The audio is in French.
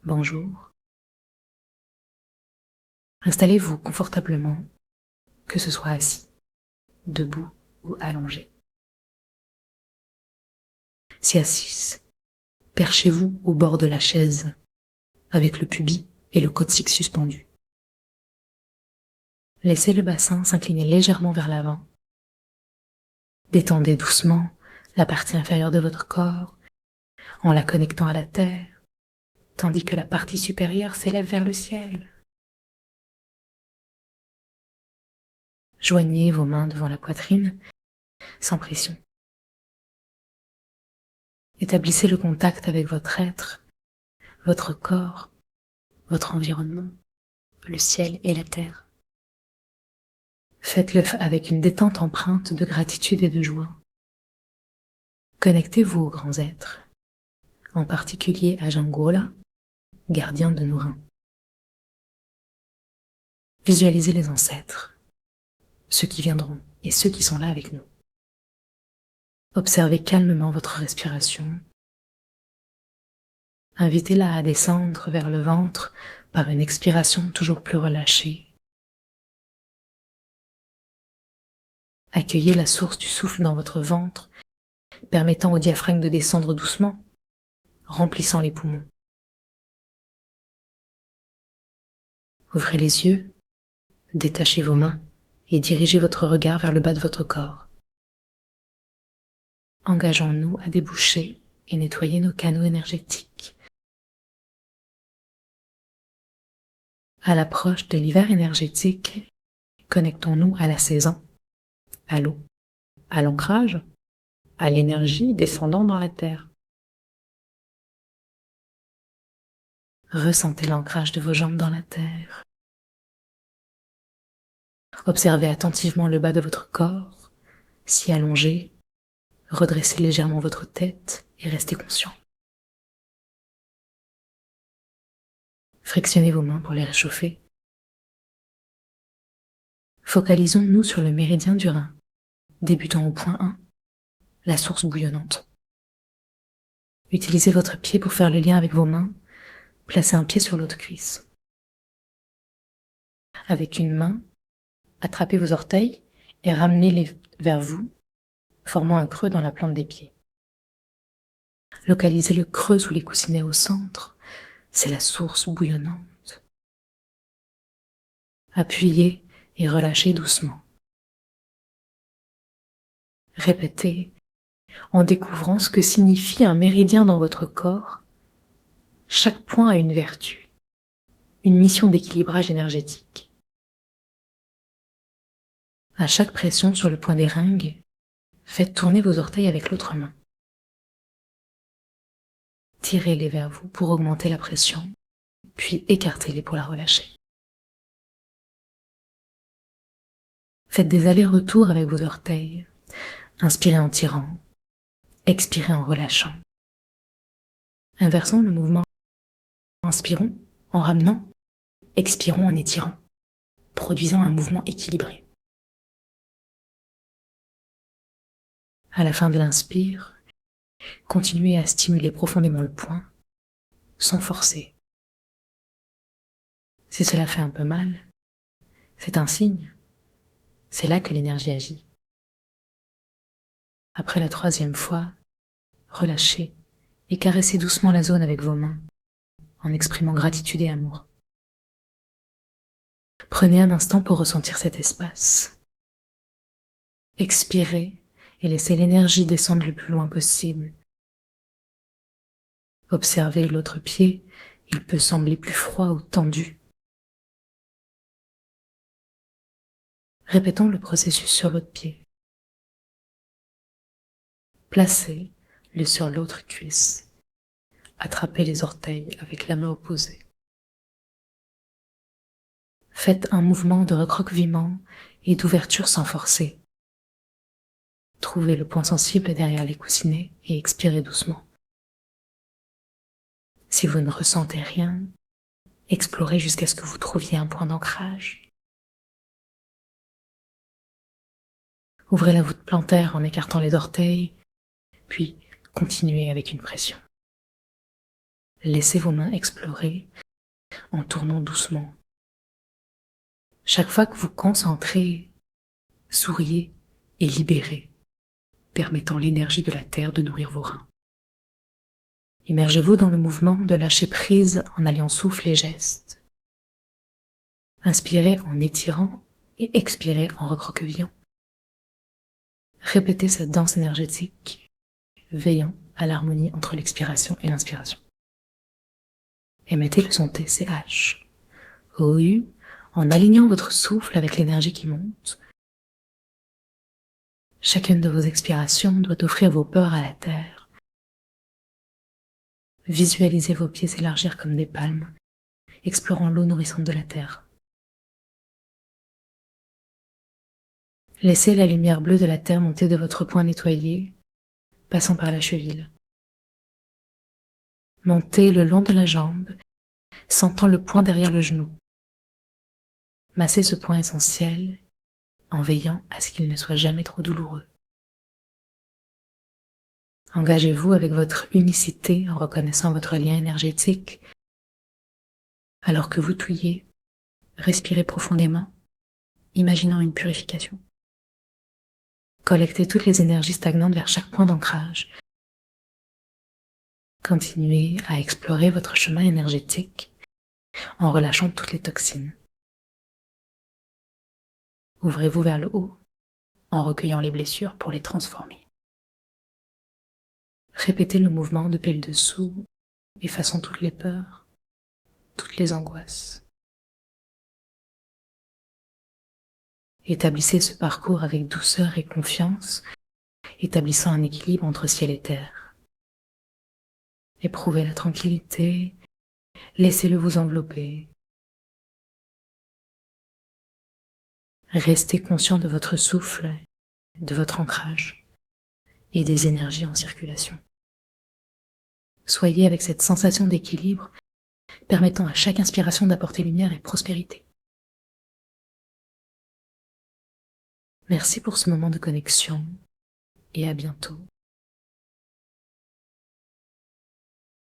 bonjour. Installez-vous confortablement, que ce soit assis, debout ou allongé. Si assise, perchez-vous au bord de la chaise, avec le pubis et le coccyx suspendu. Laissez le bassin s'incliner légèrement vers l'avant. Détendez doucement la partie inférieure de votre corps en la connectant à la terre, tandis que la partie supérieure s'élève vers le ciel. Joignez vos mains devant la poitrine, sans pression. Établissez le contact avec votre être, votre corps, votre environnement, le ciel et la terre. Faites-le avec une détente empreinte de gratitude et de joie. Connectez-vous aux grands êtres, en particulier à Jangola, gardien de nos reins. Visualisez les ancêtres, ceux qui viendront et ceux qui sont là avec nous. Observez calmement votre respiration. Invitez-la à descendre vers le ventre par une expiration toujours plus relâchée. Accueillez la source du souffle dans votre ventre, permettant au diaphragme de descendre doucement, remplissant les poumons. Ouvrez les yeux, détachez vos mains et dirigez votre regard vers le bas de votre corps. Engageons-nous à déboucher et nettoyer nos canaux énergétiques. À l'approche de l'hiver énergétique, connectons-nous à la saison, à l'eau, à l'ancrage, à l'énergie descendant dans la terre. Ressentez l'ancrage de vos jambes dans la terre. Observez attentivement le bas de votre corps, si allongé, redressez légèrement votre tête et restez conscient. Frictionnez vos mains pour les réchauffer. Focalisons-nous sur le méridien du rein, débutant au point 1, la source bouillonnante. Utilisez votre pied pour faire le lien avec vos mains. Placez un pied sur l'autre cuisse. Avec une main, attrapez vos orteils et ramenez-les vers vous, formant un creux dans la plante des pieds. Localisez le creux sous les coussinets au centre, c'est la source bouillonnante. Appuyez et relâchez doucement. Répétez en découvrant ce que signifie un méridien dans votre corps. Chaque point a une vertu, une mission d'équilibrage énergétique. À chaque pression sur le point d'éreingue, faites tourner vos orteils avec l'autre main. Tirez-les vers vous pour augmenter la pression, puis écartez-les pour la relâcher. Faites des allers-retours avec vos orteils. Inspirez en tirant, expirez en relâchant. Inversons le mouvement. Inspirons en ramenant, expirons en étirant, produisant un mouvement équilibré. À la fin de l'inspire, continuez à stimuler profondément le point, sans forcer. Si cela fait un peu mal, c'est un signe. C'est là que l'énergie agit. Après la 3e fois, relâchez et caressez doucement la zone avec vos mains, en exprimant gratitude et amour. Prenez un instant pour ressentir cet espace. Expirez et laissez l'énergie descendre le plus loin possible. Observez l'autre pied, il peut sembler plus froid ou tendu. Répétons le processus sur l'autre pied. Placez-le sur l'autre cuisse. Attrapez les orteils avec la main opposée. Faites un mouvement de recroquevillement et d'ouverture sans forcer. Trouvez le point sensible derrière les coussinets et expirez doucement. Si vous ne ressentez rien, explorez jusqu'à ce que vous trouviez un point d'ancrage. Ouvrez la voûte plantaire en écartant les orteils, puis continuez avec une pression. Laissez vos mains explorer en tournant doucement. Chaque fois que vous concentrez, souriez et libérez, permettant l'énergie de la terre de nourrir vos reins. Immergez-vous dans le mouvement de lâcher prise en alliant souffle et geste. Inspirez en étirant et expirez en recroquevillant. Répétez cette danse énergétique, veillant à l'harmonie entre l'expiration et l'inspiration. Émettez le son TCH, OU, en alignant votre souffle avec l'énergie qui monte. Chacune de vos expirations doit offrir vos peurs à la terre. Visualisez vos pieds s'élargir comme des palmes, explorant l'eau nourrissante de la terre. Laissez la lumière bleue de la terre monter de votre poing nettoyé, passant par la cheville. Montez le long de la jambe, sentant le poing derrière le genou. Massez ce point essentiel en veillant à ce qu'il ne soit jamais trop douloureux. Engagez-vous avec votre unicité en reconnaissant votre lien énergétique. Alors que vous touillez, respirez profondément, imaginant une purification. Collectez toutes les énergies stagnantes vers chaque point d'ancrage. Continuez à explorer votre chemin énergétique en relâchant toutes les toxines. Ouvrez-vous vers le haut en recueillant les blessures pour les transformer. Répétez le mouvement depuis le dessous, effaçant toutes les peurs, toutes les angoisses. Établissez ce parcours avec douceur et confiance, établissant un équilibre entre ciel et terre. Éprouvez la tranquillité, laissez-le vous envelopper. Restez conscient de votre souffle, de votre ancrage et des énergies en circulation. Soyez avec cette sensation d'équilibre, permettant à chaque inspiration d'apporter lumière et prospérité. Merci pour ce moment de connexion et à bientôt.